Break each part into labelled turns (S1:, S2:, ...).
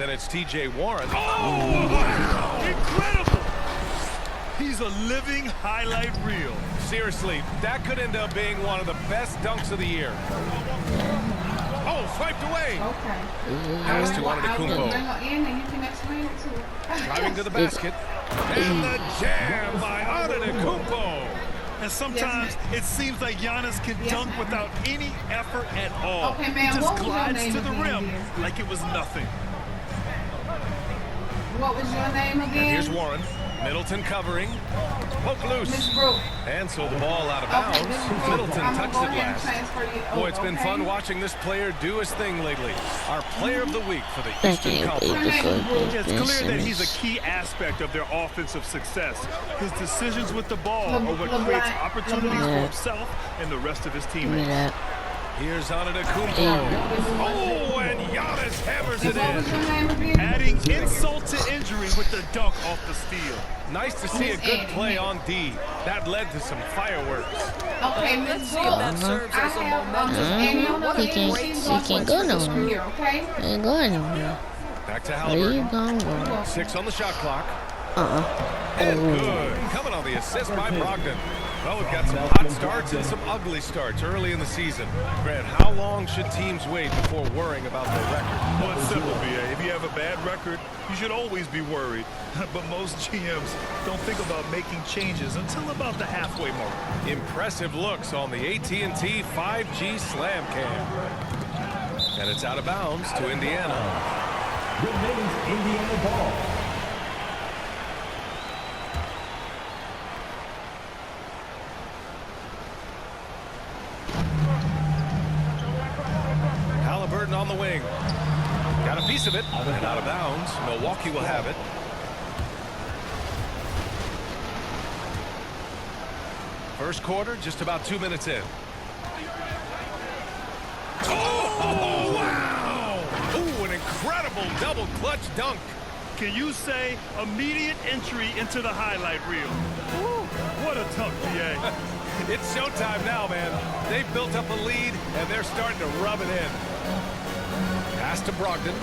S1: and it's T.J. Warren.
S2: Oh, wow. Incredible. He's a living highlight reel.
S1: Seriously, that could end up being one of the best dunks of the year. Oh, swiped away.
S3: Okay.
S1: Pass to Antetokounmpo. Driving to the basket. And the jam by Antetokounmpo.
S2: And sometimes it seems like Giannis can dunk without any effort at all.
S3: Okay, man,
S2: he
S3: what
S2: just
S3: was your
S2: glides
S3: name
S2: to the
S3: again,
S2: rim
S3: dear?
S2: like it was nothing.
S3: What was your name again?
S1: And here's Warren. Middleton covering. Poke loose.
S3: Miss Brooke.
S1: And so the ball out of bounds.
S3: Okay, Miss Brooke.
S1: Middleton
S3: I'm
S1: touched
S3: gonna
S1: it
S3: go ahead and
S1: last.
S3: transfer you
S1: Boy,
S3: over,
S1: it's been
S3: okay?
S1: fun watching this player do his thing lately. Our player of the week for the
S4: I
S1: Houston
S4: can't
S1: Conference.
S4: believe this one
S2: It's
S4: Ben
S2: clear that he's a
S4: Simmons.
S2: key aspect of their offensive success. His decisions with the ball are what
S3: LeBron-
S2: creates opportunities for
S4: LeBron.
S2: himself and the rest of his
S4: Give me
S2: teammates.
S4: that.
S1: Here's Antetokounmpo.
S4: Yeah.
S1: Oh, and Giannis hammers it
S3: What was your
S1: in.
S3: name again?
S2: Adding insult to injury with the dunk off the steal.
S1: Nice to see a good play on D. That led to some fireworks.
S3: Okay,
S5: Let's
S3: Miss
S5: see if
S3: Brooke.
S5: that serves
S3: I
S5: as a
S3: have
S5: momentum.
S3: and on the
S4: He can't-
S3: she's
S4: he
S3: going
S4: can't
S3: to
S4: go
S3: switch
S4: nowhere.
S3: here, okay?
S4: Ain't going nowhere.
S1: Back to
S4: Where you
S1: Halliburton.
S4: going?
S1: 6 on the shot clock.
S4: Uh-uh.
S1: And good. Coming on the assist by Brogdon. Well, we've got some hot starts and some ugly starts early in the season. Grant, how long should teams wait before worrying about their record?
S2: Well, it's simple, B.A. If you have a bad record, you should always be worried. But most GMs don't think about making changes until about the halfway mark.
S1: Impressive looks on the AT&T 5G Slam Cam. And it's out of bounds to Indiana.
S6: Remains Indiana ball.
S1: Halliburton on the wing. Got a piece of it. And out of bounds. Milwaukee will have it. First quarter, just about 2 minutes in. Oh, wow! Ooh, an incredible double clutch dunk.
S2: Can you say immediate entry into the highlight reel? Woo, what a dunk, B.A.
S1: It's showtime now, man. They've built up a lead, and they're starting to rub it in. Pass to Brogdon.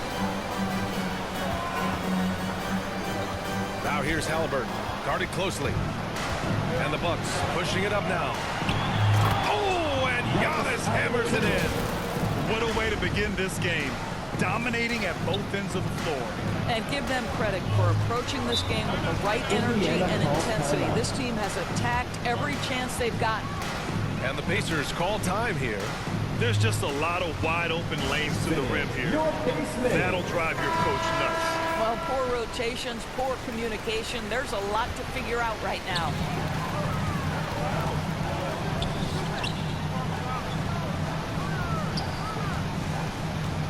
S1: Now here's Halliburton, guarded closely. And the Bucks pushing it up now. Oh, and Giannis hammers it in.
S2: What a way to begin this game. Dominating at both ends of the floor.
S5: And give them credit for approaching this game with the right energy and intensity. This team has attacked every chance they've gotten.
S1: And the Pacers call time here.
S2: There's just a lot of wide open lanes to the rim here. That'll drive your coach nuts.
S5: Well, poor rotations, poor communication. There's a lot to figure out right now.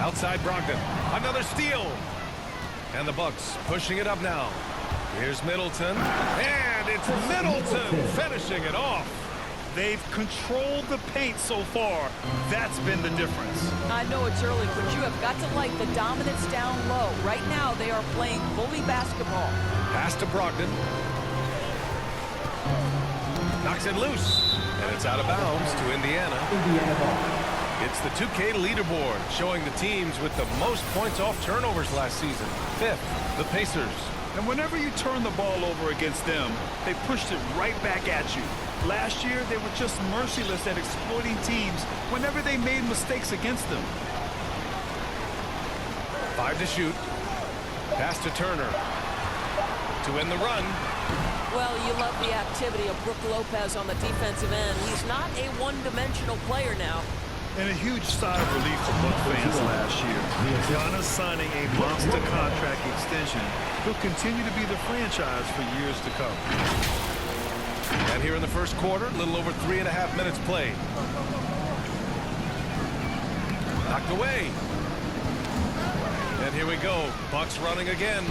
S1: Outside Brogdon. Another steal. And the Bucks pushing it up now. Here's Middleton. And it's Middleton finishing it off.
S2: They've controlled the paint so far. That's been the difference.
S5: I know it's early, but you have got to like the dominance down low. Right now, they are playing bully basketball.
S1: Pass to Brogdon. Knocks it loose. And it's out of bounds to Indiana.
S6: Indiana ball.
S1: It's the 2K leaderboard showing the teams with the most points off turnovers last season. 5th, the Pacers.
S2: And whenever you turn the ball over against them, they pushed it right back at you. Last year, they were just merciless at exploiting teams whenever they made mistakes against them.
S1: 5 to shoot. Pass to Turner. To win the run.
S5: Well, you love the activity of Brook Lopez on the defensive end. He's not a one-dimensional player now.
S2: And a huge sigh of relief for Buck fans last year. Giannis signing a monster contract extension. He'll continue to be the franchise for years to come.
S1: And here in the first quarter, a little over 3.5 minutes played. Knocked away. And here we go. Bucks running again.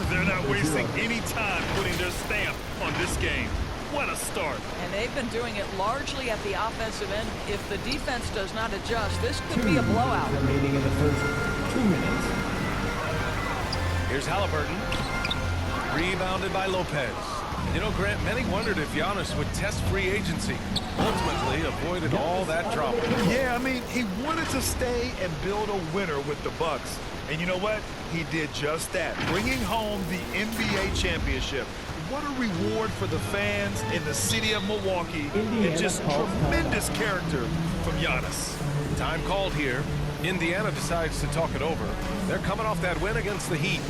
S2: They're not wasting any time putting their stamp on this game. What a start.
S5: And they've been doing it largely at the offensive end. If the defense does not adjust, this could be a blowout.
S6: Remaining in the first 2 minutes.
S1: Here's Halliburton. Rebounded by Lopez. You know, Grant, many wondered if Giannis would test free agency. Ultimately, avoided all that drama.
S2: Yeah, I mean, he wanted to stay and build a winner with the Bucks. And you know what? He did just that, bringing home the NBA championship. What a reward for the fans in the city of Milwaukee. And just tremendous character from Giannis.
S1: Time called here. Indiana decides to talk it over. They're coming off that win against the Heat.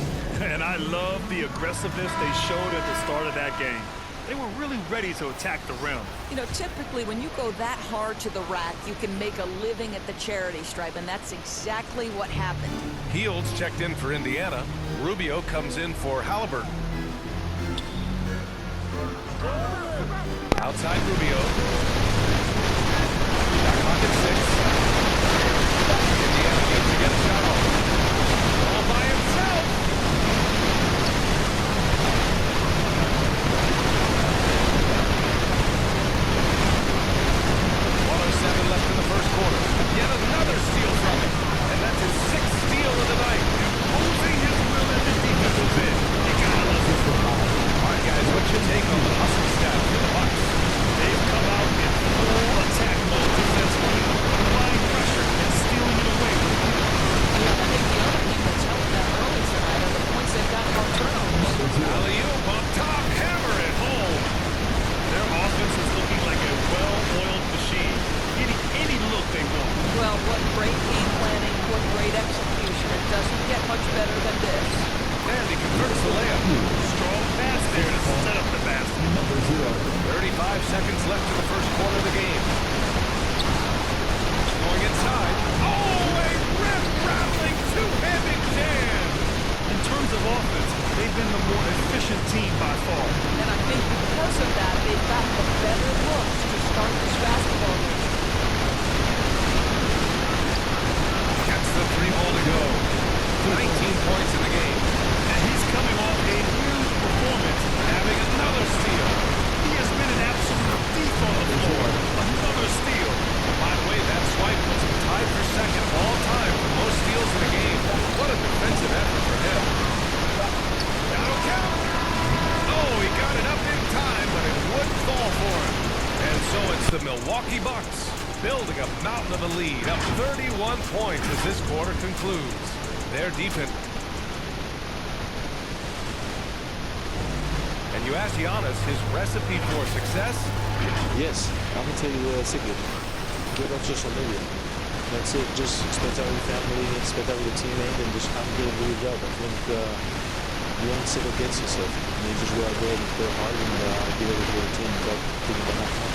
S2: And I love the aggressiveness they showed at the start of that game. They were really ready to attack the rim.
S5: You know, typically when you go that hard to the rack, you can make a living at the charity stripe, and that's exactly what happened.
S1: Fields checked in for Indiana. Rubio comes in for Halliburton. Outside Rubio. Shot clock at 6. Indiana needs to get a shot off. All by himself. 1:07 left in the first quarter. Yet another steal from him. And that's his 6th steal of the night.
S2: Imposing his will at the defensive end. You gotta love this.
S1: All right, guys, what's your take on the hustle stats for the Bucks?
S2: They've come out in full attack mode defensively, applying pressure and stealing it away.
S5: I think the other thing that's helped them early tonight are the points they've gotten on turnovers.
S1: Alley-oop up top, hammer it home.
S2: Their offense is looking like a well-oiled machine, getting any look they want.
S5: Well, what great game planning, what great execution. It doesn't get much better than this.
S1: And he converts the layup.
S2: Strong pass there to set up the basket.
S6: Number 0.
S1: 35 seconds left in the first quarter of the game. Going inside. Oh, a rim-rattling two-handed jam.
S2: In terms of offense, they've been the more efficient team by far.
S5: And I think because of that, they've gotten the better looks to start this basketball game.
S1: Gets the 3 ball to go. 19 points in the game.
S2: And he's coming off a huge performance,
S1: Having another steal.
S2: he has been an absolute thief on the floor. Another steal.
S1: By the way, that swipe puts him tied for second all time for most steals in the game. What a defensive effort for him. That'll count. Oh, he got it up in time, but it wouldn't fall for him. And so it's the Milwaukee Bucks building a mountain of a lead, up 31 points as this quarter concludes. Their defense. And you ask Giannis his recipe for success?
S7: Yes, I can tell you the secret. Get on social media. That's it. Just spend time with your family, spend time with your teammate, and just have a good job. I think you won't sit against yourself. You just go out there and play hard and be able to the team without thinking about nothing.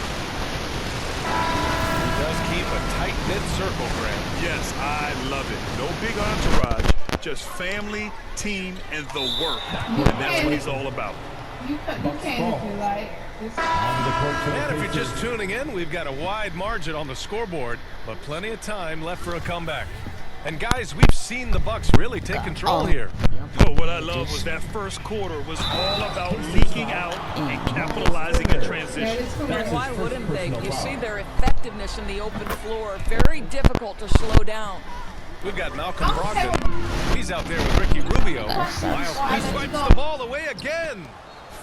S1: He does keep a tight-knit circle, Grant.
S2: Yes, I love it. No big entourage, just family, team, and the work. And that's what he's all about.
S3: You can if you like. It's
S6: On the court for the
S1: And if you're
S6: Pacers.
S1: just tuning in, we've got a wide margin on the scoreboard, but plenty of time left for a comeback. And guys, we've seen the Bucks really take control here.
S2: Oh, what I love was that first quarter was all about leaking out and capitalizing in
S3: that
S2: transition.
S3: is correct.
S5: And why wouldn't they? You see their effectiveness in the open floor. Very difficult to slow down.
S1: We've got Malcolm Brogdon. He's out there with Ricky Rubio. Miles, he swipes the ball away again.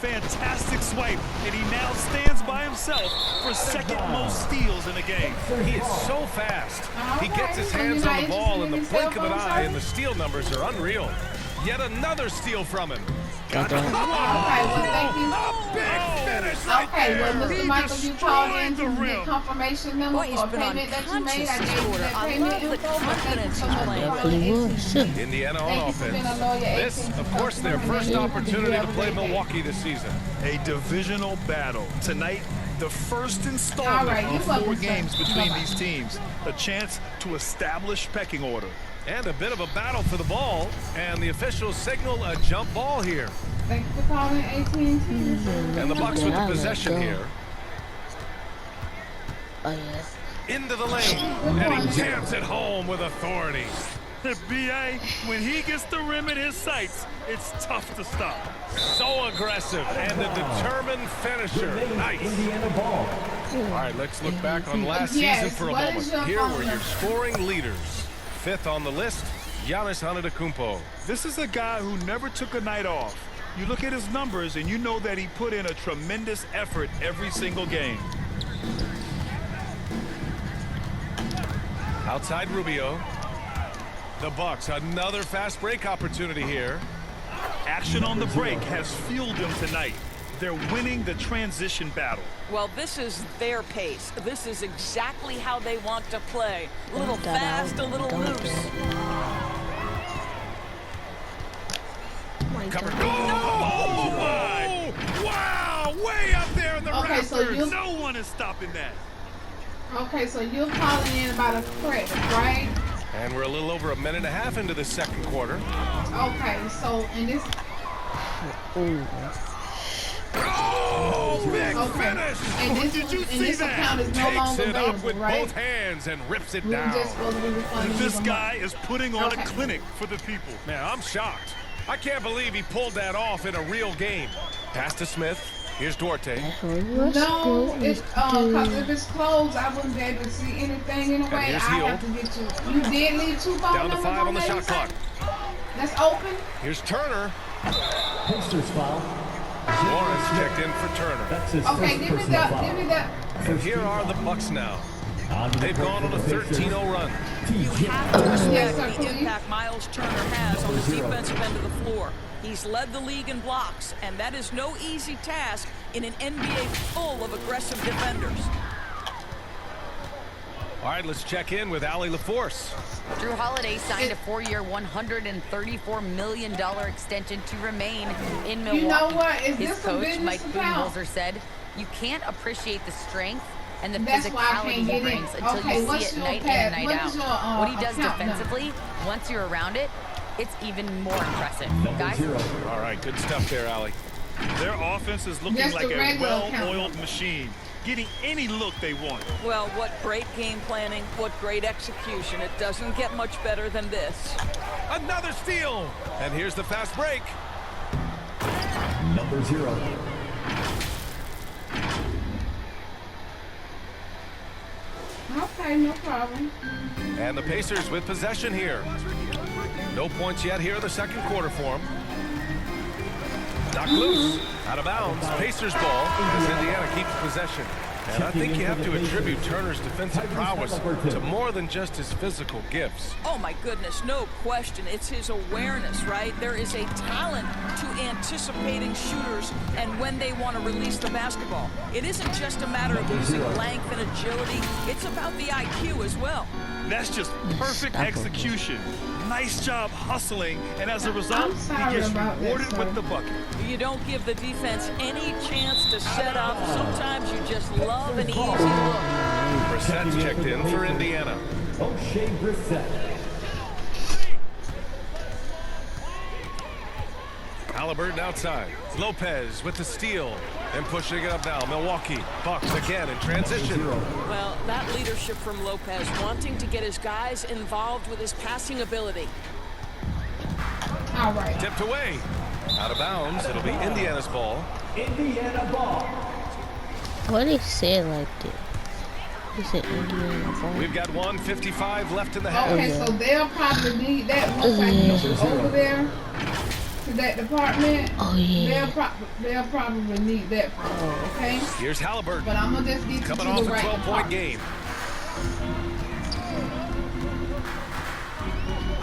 S2: Fantastic swipe, and he now stands by himself for second most steals in a game.
S1: He is so fast. He gets his hands on the ball in the blink of an eye, and the steal numbers are unreal. Yet another steal from him.
S3: Okay, well, thank you.
S1: A big finish right
S3: Okay, well,
S1: there.
S3: Mr.
S2: He
S3: Michael, you called in
S2: destroyed the
S3: to
S2: rim.
S3: get confirmation number
S5: Boy, he's
S3: for
S5: been
S3: payment that you made.
S5: unconscious
S3: I
S5: this
S3: gave you
S5: quarter.
S3: that
S5: I
S3: payment
S5: love the
S3: info, but thank you
S5: confidence
S3: so
S5: he's
S3: much for
S5: playing.
S3: calling
S4: He was.
S3: AT&T.
S1: Indiana
S3: Thank
S1: on
S3: you for being a
S1: offense.
S3: loyal
S1: This,
S3: AT&T
S1: of course, their
S3: customer.
S1: first
S3: You
S1: opportunity to
S3: have a
S1: play
S3: great day.
S1: Milwaukee this season.
S2: A divisional battle. Tonight, the first installment
S3: All right,
S2: of
S3: you're
S2: 4
S3: welcome, sir.
S2: games between
S3: Bye-bye.
S2: these teams. A chance to establish pecking order.
S1: And a bit of a battle for the ball, and the officials signal a jump ball here.
S3: Thank you for calling AT&T.
S1: And the Bucks with the possession here.
S4: Oh, yes.
S1: Into the lane, and he jams it home with authority.
S2: B.A., when he gets the rim in his sights, it's tough to stop.
S1: So aggressive and a determined finisher.
S6: Remains
S1: Nice.
S6: Indiana ball.
S1: All right, let's look back on last
S3: Yes,
S1: season for a
S3: what
S1: moment.
S3: is your
S1: Here
S3: phone
S1: were your
S3: number?
S1: scoring leaders. 5th on the list, Giannis Antetokounmpo.
S2: This is a guy who never took a night off. You look at his numbers and you know that he put in a tremendous effort every single game.
S1: Outside Rubio. The Bucks, another fast break opportunity here.
S2: Action on the break has fueled them tonight. They're winning the transition battle.
S5: Well, this is their pace. This is exactly how they want to play. A little fast, a little loose.
S1: Covered. Oh, my! Wow! Way up there in the
S3: Okay, so
S1: rafters.
S2: No one is stopping that.
S3: Okay, so you're calling in about a credit, right?
S1: And we're a little over a minute and a half into the second quarter.
S3: Okay, so in this.
S1: Oh, big
S3: Okay.
S1: finish!
S3: And this,
S2: Did you
S3: and
S2: see
S3: this
S2: that?
S3: account is no
S1: Takes
S3: longer
S1: it up
S3: available,
S1: with
S3: right?
S1: both hands and rips it
S3: We were
S1: down.
S3: just supposed to be refunding
S2: This
S3: you the
S2: guy
S3: money.
S2: is putting on
S3: Okay.
S2: a clinic for the people.
S1: Man, I'm shocked. I can't believe he pulled that off in a real game. Pass to Smith. Here's Duarte.
S3: No, it's cause if it's closed, I wouldn't be able to see anything in the way.
S1: here's
S3: I
S1: Hield.
S3: have to get you. You did leave 2 phone
S1: Down to
S3: numbers
S1: 5 on the
S3: there,
S1: shot
S3: you
S1: clock.
S3: said? That's open.
S1: Here's Turner.
S6: Pacers foul.
S1: Lawrence checked in for Turner.
S6: That's his
S3: Okay,
S6: first
S3: give me
S6: personal
S3: that.
S6: foul.
S3: Give me that.
S1: And here are the Bucks now.
S6: On to the
S1: They've
S6: court
S1: gone on
S6: for
S1: a
S6: the Pacers.
S1: 13-0 run.
S5: You
S6: TJ.
S5: have to respect
S3: Yes, sir,
S5: the
S3: please.
S5: impact Miles Turner has on the defensive end of the floor. He's led the league in blocks, and that is no easy task in an NBA full of aggressive defenders.
S1: All right, let's check in with Allie LaForce.
S8: Drew Holiday signed a 4-year, $134 million extension to remain in Milwaukee.
S3: You know what? Is
S8: His
S3: this a
S8: coach,
S3: business
S8: Mike
S3: account?
S8: Budenholzer, said, "You can't appreciate the strength and the
S3: That's why I
S8: physicality
S3: can't
S8: he
S3: get in.
S8: brings until
S3: Okay,
S8: you see
S3: what's
S8: it
S3: your
S8: night in
S3: pass?
S8: and night
S3: What
S8: out.
S3: is your,
S8: What he does
S3: account number?
S8: defensively, once you're around it, it's even more impressive.
S6: Number
S8: Guys,
S6: 0.
S1: All right, good stuff there, Allie.
S2: Their offense is looking
S3: Just
S2: like
S3: the
S2: a
S3: regular account.
S2: well-oiled machine, getting any look they want.
S5: Well, what great game planning, what great execution. It doesn't get much better than this.
S1: Another steal. And here's the fast break.
S6: Number 0.
S3: Okay, no problem.
S1: And the Pacers with possession here. No points yet here in the second quarter for them. Knocked loose. Out of bounds. Pacers ball as Indiana keeps possession. And I think you have to attribute Turner's defensive prowess to more than just his physical gifts.
S5: Oh my goodness, no question. It's his awareness, right? There is a talent to anticipating shooters and when they want to release the basketball. It isn't just a matter of using length and agility. It's about the IQ as well.
S2: That's just perfect execution. Nice job hustling, and as a result,
S3: I'm sorry
S2: he gets
S3: about that,
S2: rewarded
S3: sir.
S2: with the bucket.
S5: You don't give the defense any chance to set up. Sometimes you just love an easy look.
S1: Brissett's checked in for Indiana.
S6: O'Shea Brissett.
S1: Halliburton outside. Lopez with the steal. And pushing it up now. Milwaukee. Bucks again in transition.
S5: Well, that leadership from Lopez, wanting to get his guys involved with his passing ability.
S3: All right.
S1: Tipped away. Out of bounds. It'll be Indiana's ball.
S6: Indiana ball.
S4: Why do you say it like this? You said Indiana ball.
S1: We've got 1:55 left in the half.
S3: Okay, so they'll probably need that once I get you over there to that department.
S4: Oh yeah.
S3: They'll probably need that from you, okay?
S1: Here's Halliburton.
S3: But I'm gonna just get you
S1: Coming
S3: to
S1: off
S3: the
S1: a
S3: right
S1: 12-point
S3: department.
S1: game.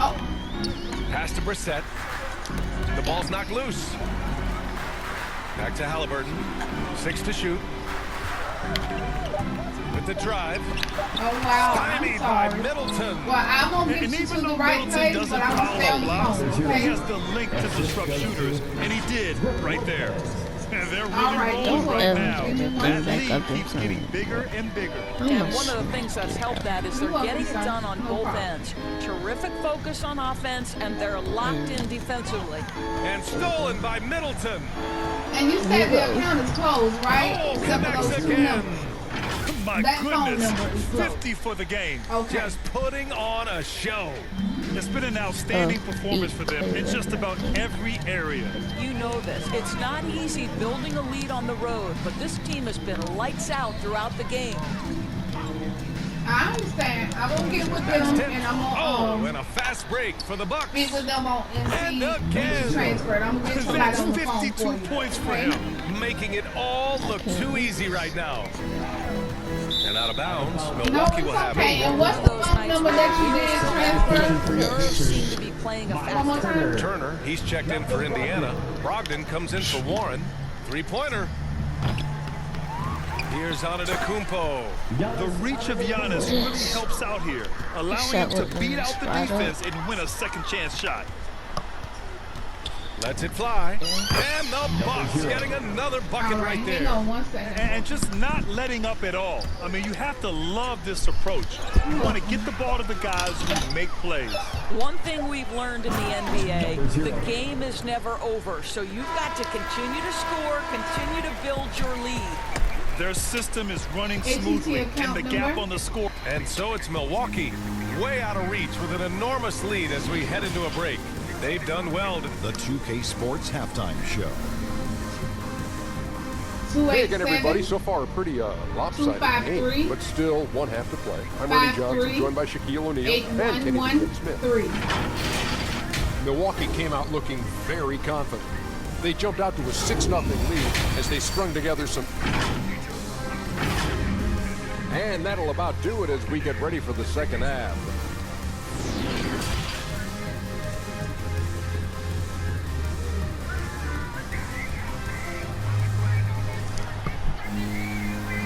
S3: Oh,
S1: Pass to Brissett. The ball's knocked loose. Back to Halliburton. 6 to shoot. With the drive.
S3: oh wow, I'm
S1: Stymied by
S3: sorry.
S1: Middleton.
S3: Well, I'm gonna get
S2: And
S3: you
S2: even
S3: to the
S2: though
S3: right
S2: Middleton
S3: place,
S2: doesn't
S3: but I'm gonna stay
S2: foul
S3: on
S2: a
S3: the
S2: lot,
S3: phone,
S2: he
S3: okay?
S2: has the link to disrupt shooters, and he did right there. And they're really
S3: All right,
S2: rolling
S3: don't
S2: right
S4: ever
S2: now.
S3: give me one
S2: That
S4: back
S2: lead
S4: up
S2: keeps
S4: inside.
S2: getting bigger and bigger.
S5: And one of the things that's helped that is they're
S3: You're welcome,
S5: getting it
S3: son.
S5: done on
S3: No
S5: both
S3: problem.
S5: ends. Terrific focus on offense, and they're locked in defensively.
S1: And stolen by Middleton.
S3: And you said the account is closed, right?
S1: Oh,
S3: Except for
S1: connects
S3: those two
S1: again.
S3: numbers.
S2: My
S3: That phone
S2: goodness,
S3: number is closed.
S2: 50 for the game.
S3: Okay.
S1: Just putting on a show.
S2: It's been an outstanding performance for them in just about every area.
S5: You know this. It's not easy building a lead on the road, but this team has been lights out throughout the game.
S3: I understand. I'm gonna get with them and I'm
S1: Oh,
S3: gonna
S1: and a fast break for the Bucks.
S3: meet with them on
S1: And again.
S3: NC transfer. I'm gonna get somebody
S2: That's
S3: on the phone
S2: 52
S3: for you.
S2: points for
S3: okay?
S2: him.
S1: Making it all look too easy right now. And out of bounds,
S3: No,
S1: Milwaukee
S3: it's
S1: will have
S3: okay.
S1: it.
S3: And what's the phone number that you did transfer?
S5: Nerves seem to be playing a
S3: One more
S5: factor.
S3: time.
S1: Turner, he's checked in for Indiana. Brogdon comes in for Warren. Three-pointer. Here's Antetokounmpo.
S2: The reach of Giannis really helps out here, allowing him to beat out the defense and win a second chance shot.
S1: Lets it fly. And the Bucks getting another bucket
S3: All
S1: right
S3: hang
S1: there.
S3: on 1 second.
S2: And just not letting up at all. I mean, you have to love this approach. You want to get the ball to the guys who make plays.
S5: One thing we've learned in the NBA, the game is never over. So you've got to continue to score, continue to build your lead.
S2: Their system is running
S3: AT&T
S2: smoothly, and
S3: account
S2: the gap
S3: number?
S2: on the score.
S1: And so it's Milwaukee, way out of reach with an enormous lead as we head into a break. They've done well.
S9: The 2K Sports Halftime Show.
S10: Hey again,
S3: 287.
S10: everybody. So far, a pretty lopsided
S3: 253.
S10: game, but still one half to play. I'm Ernie Johnson,
S3: 53.
S10: joined by Shaquille O'Neal and Kenny
S3: 8113.
S10: Smith. Milwaukee came out looking very confident. They jumped out to a 6-0 lead as they strung together some... And that'll about do it as we get ready for the second half.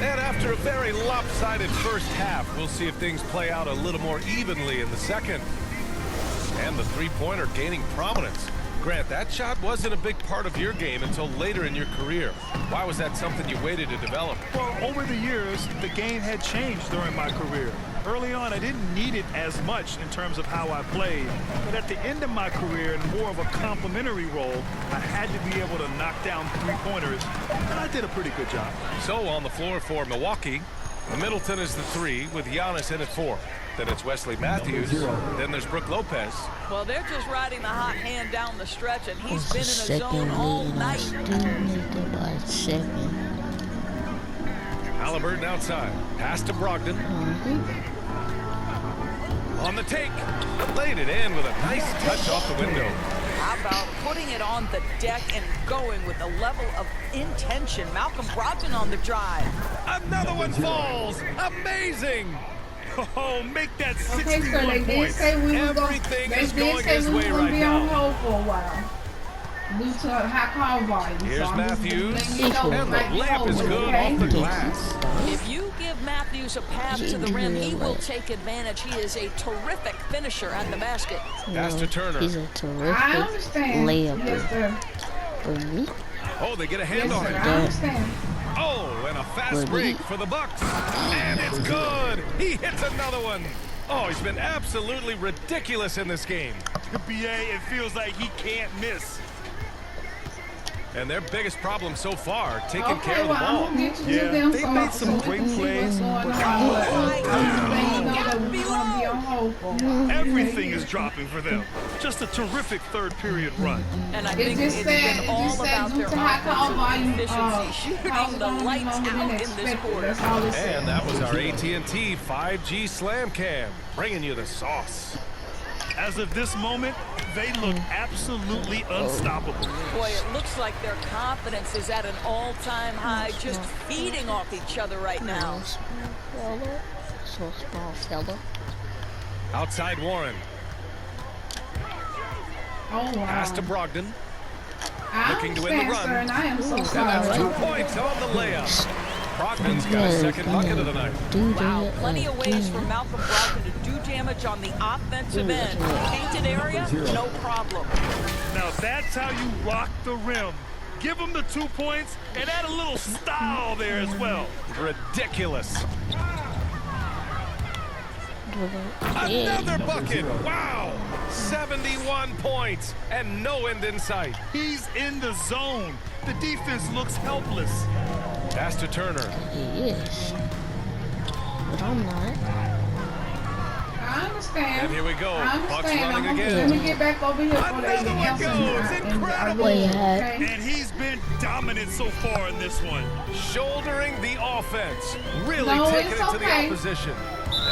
S1: And after a very lopsided first half, we'll see if things play out a little more evenly in the second. And the three-pointer gaining prominence. Grant, that shot wasn't a big part of your game until later in your career. Why was that something you waited to develop?
S2: Well, over the years, the game had changed during my career. Early on, I didn't need it as much in terms of how I played. But at the end of my career, in more of a complementary role, I had to be able to knock down three-pointers, and I did a pretty good job.
S1: So on the floor for Milwaukee, Middleton is the 3 with Giannis in at 4. Then it's Wesley Matthews. Then there's Brook Lopez.
S5: Well, they're just riding the hot hand down the stretch, and he's been in a
S4: Second
S5: zone all
S4: lead, I
S5: night.
S4: still need it by second.
S1: Halliburton outside. Pass to Brogdon. On the take. Laid it in with a nice touch off the window.
S5: How about putting it on the deck and going with a level of intention? Malcolm Brogdon on the drive.
S1: Another one falls. Amazing.
S2: Oh, make that
S3: Okay,
S2: 61
S3: so they did
S2: points.
S3: say we were going
S1: Everything
S3: they
S1: is
S3: did
S1: going
S3: say
S1: his
S3: we were
S1: way
S3: going to
S1: right
S3: be on
S1: now.
S3: hold for a while due to high call volume.
S1: Here's
S3: so I'm just
S1: Matthews.
S3: letting you know
S1: And
S3: we might
S1: the
S3: be
S1: layup is
S3: holding,
S1: good
S3: okay?
S1: off the glass.
S5: If you give Matthews a path to the rim, he will take advantage. He is a terrific finisher at the basket.
S1: Pass to Turner.
S4: He's a
S3: I
S4: terrific
S3: understand.
S4: layup
S3: Yes, sir.
S4: for me.
S1: Oh, they get a
S3: Yes,
S1: hand on
S3: sir.
S1: it.
S3: I understand.
S1: Oh, and a fast
S4: Good.
S1: break for the Bucks. And it's good. He hits another one. Oh, he's been absolutely ridiculous in this game.
S2: BA, it feels like he can't miss.
S1: And their biggest problem so far, taking
S3: Okay,
S1: care of the
S3: well, I'm
S1: ball.
S3: gonna get you
S2: Yeah,
S3: to them.
S2: they
S3: so
S2: made some
S3: we
S2: great
S3: can see
S2: plays,
S3: what's going
S2: but-
S3: on. But I'm just letting you know that we're gonna be on hold for.
S2: Everything is dropping for them. Just a terrific third period run.
S5: And I
S3: It
S5: think
S3: just
S5: it's
S3: said,
S5: been
S3: it
S5: all
S3: just said
S5: about
S3: due
S5: their
S3: to high call volume,
S5: offensive efficiency,
S3: calls
S5: shooting the
S3: gonna be
S5: lights
S3: longer than
S5: out in this
S3: expected.
S5: quarter.
S3: That's all it said.
S1: And that was our AT&T 5G Slam Cam, bringing you the sauce.
S2: As of this moment, they look absolutely unstoppable.
S5: Boy, it looks like their confidence is at an all-time high, just feeding off each other right now.
S4: So small fella.
S1: Outside Warren.
S3: Oh, wow.
S1: Pass to Brogdon.
S3: I
S1: looking to win the
S3: understand,
S1: run.
S3: sir, and I am so
S1: And that's 2
S3: sorry.
S1: points on the layup. Brogdon's got a second bucket of the night.
S5: Wow, plenty of ways for Malcolm Brogdon to do damage on the offensive end. Painted area, no problem.
S2: Now that's how you rock the rim. Give them the 2 points and add a little style there as well.
S1: Ridiculous.
S4: Yeah.
S1: Another bucket. Wow. 71 points and no end in sight.
S2: He's in the zone. The defense looks helpless.
S1: Pass to Turner.
S4: He is. But I'm not.
S3: I understand.
S1: And here we go.
S3: I
S1: Bucks
S3: understand.
S1: running
S3: I'm gonna,
S1: again.
S3: let me get back over here for the
S1: Another one
S3: answer.
S1: goes. Incredible.
S4: Wait,
S3: Okay?
S2: And he's been dominant so far in this one.
S1: Shouldering the offense. Really
S3: No,
S1: taking
S3: it's
S1: it to the
S3: okay.
S1: opposition.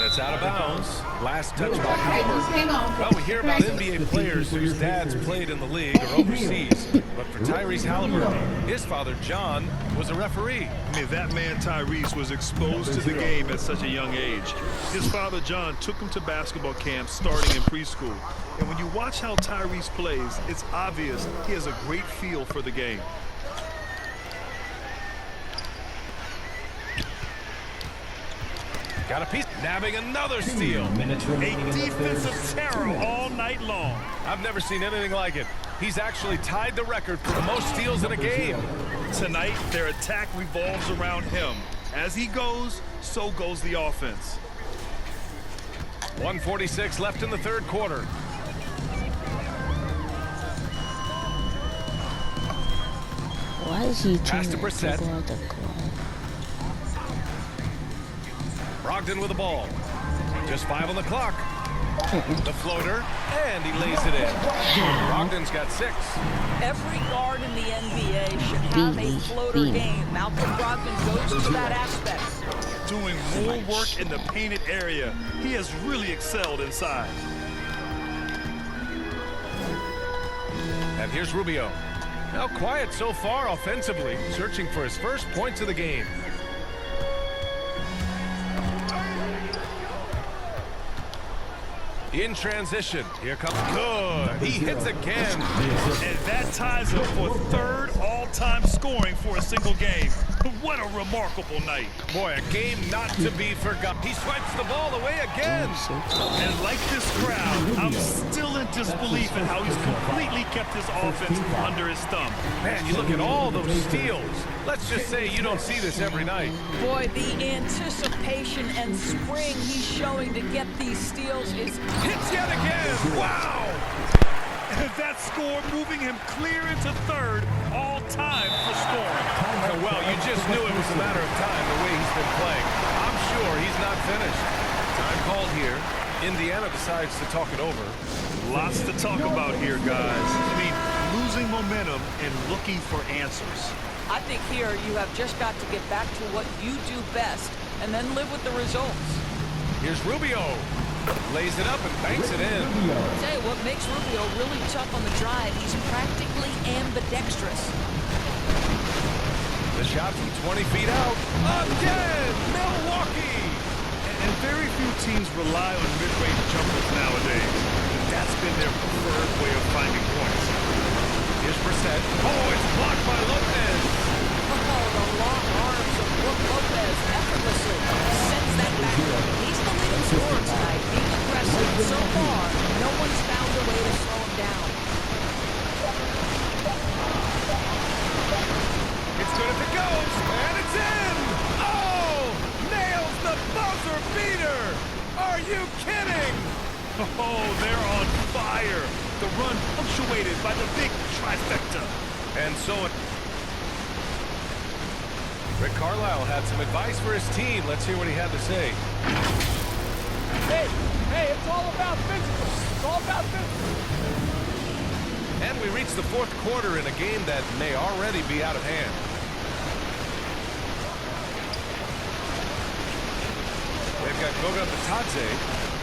S1: And it's out of bounds. Last touch by
S3: Okay, just
S1: Halliburton.
S3: hang on.
S1: Well, we hear about NBA players whose dads played in the league or overseas. But for Tyrese Halliburton, his father, John, was a referee.
S2: I mean, that man Tyrese was exposed to the game at such a young age. His father, John, took him to basketball camps starting in preschool. And when you watch how Tyrese plays, it's obvious he has a great feel for the game.
S1: Got a piece. Nabbing another steal.
S2: A defensive terror all night long.
S1: I've never seen anything like it. He's actually tied the record for the most steals in a game.
S2: Tonight, their attack revolves around him. As he goes, so goes the offense.
S1: 1:46 left in the third quarter.
S4: Why is he
S1: Pass
S4: trying
S1: to
S4: to
S1: Brissett.
S4: go out the club?
S1: Brogdon with the ball. Just 5 on the clock. The floater, and he lays it in. Brogdon's got 6.
S5: Every guard in the NBA should have a floater game. Malcolm Brogdon goes to that aspect.
S2: Doing more work in the painted area. He has really excelled inside.
S1: And here's Rubio. Now quiet so far offensively, searching for his first points of the game. In transition, here comes good. He hits again.
S2: And that ties him for third all-time scoring for a single game. What a remarkable night.
S1: Boy, a game not to be forgotten. He swipes the ball away again.
S2: And like this crowd, I'm still in disbelief in how he's completely kept his offense under his thumb.
S1: Man, you look at all those steals. Let's just say you don't see this every night.
S5: Boy, the anticipation and spring he's showing to get these steals is...
S1: Hits yet again. Wow.
S2: And that score moving him clear into third all-time for scoring.
S1: Well, you just knew it was a matter of time the way he's been playing. I'm sure he's not finished. Time called here. Indiana decides to talk it over.
S2: Lots to talk about here, guys. I mean, losing momentum and looking for answers.
S5: I think here you have just got to get back to what you do best and then live with the results.
S1: Here's Rubio. Lays it up and banks it in.
S5: I'll tell you what makes Rubio really tough on the drive. He's practically ambidextrous.
S1: The shot from 20 feet out. Again! Milwaukee!
S2: And very few teams rely on mid-range jumpers nowadays. That's been their preferred way of finding points.
S1: Here's Brissett. Oh, it's blocked by Lopez.
S5: Oh, the long arms of Brook Lopez effortlessly sends that back. He's the leading scorer tonight. Being aggressive so far, no one's found a way to slow him down.
S1: It's good if it goes, and it's in! Oh! Nails the buzzer beater! Are you kidding?
S2: Oh, they're on fire. The run punctuated by the big trifecta.
S1: And so Rick Carlisle had some advice for his team. Let's hear what he had to say.
S6: Hey, it's all about physical. It's all about physical.
S1: And we reach the fourth quarter in a game that may already be out of hand. They've got Goga Bitadze,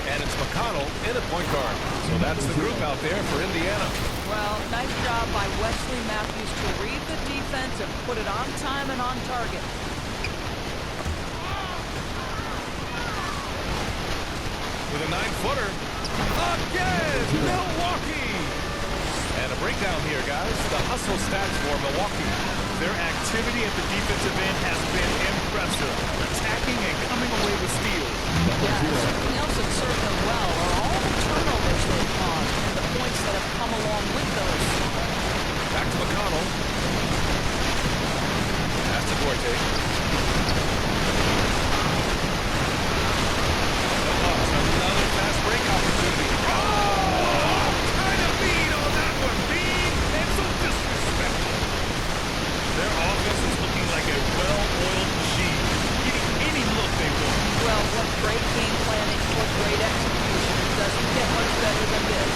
S1: and it's McConnell in at point guard. So that's the group out there for Indiana.
S5: Well, nice job by Wesley Matthews to read the defense and put it on time and on target.
S1: With a 9-footer. Again! Milwaukee! And a breakdown here, guys. The hustle stats for Milwaukee.
S2: Their activity at the defensive end has been impressive. Attacking and coming away with steals.
S5: Yeah, something else that served them well are all the turnovers they've caused and the points that have come along with those.
S1: Back to McConnell. Pass to Duarte. The Bucks have another fast break opportunity. Oh! Kind of beat on that one. Beat and so disrespectful.
S2: Their offense is looking like a well-oiled machine. Getting any look they want.
S5: Well, what great game planning, what great execution. It doesn't get much better than this.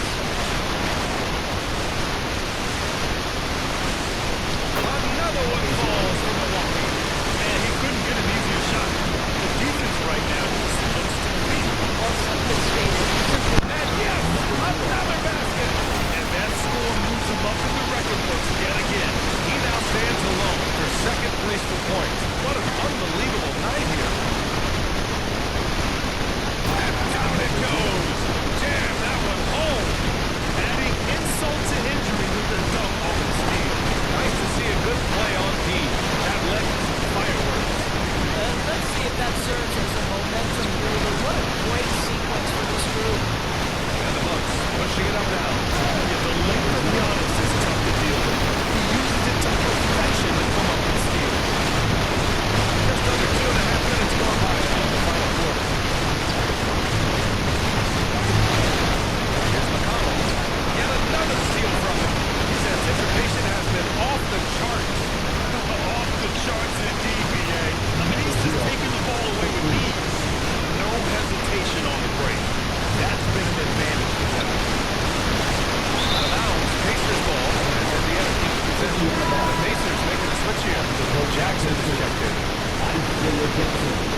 S11: Johnson.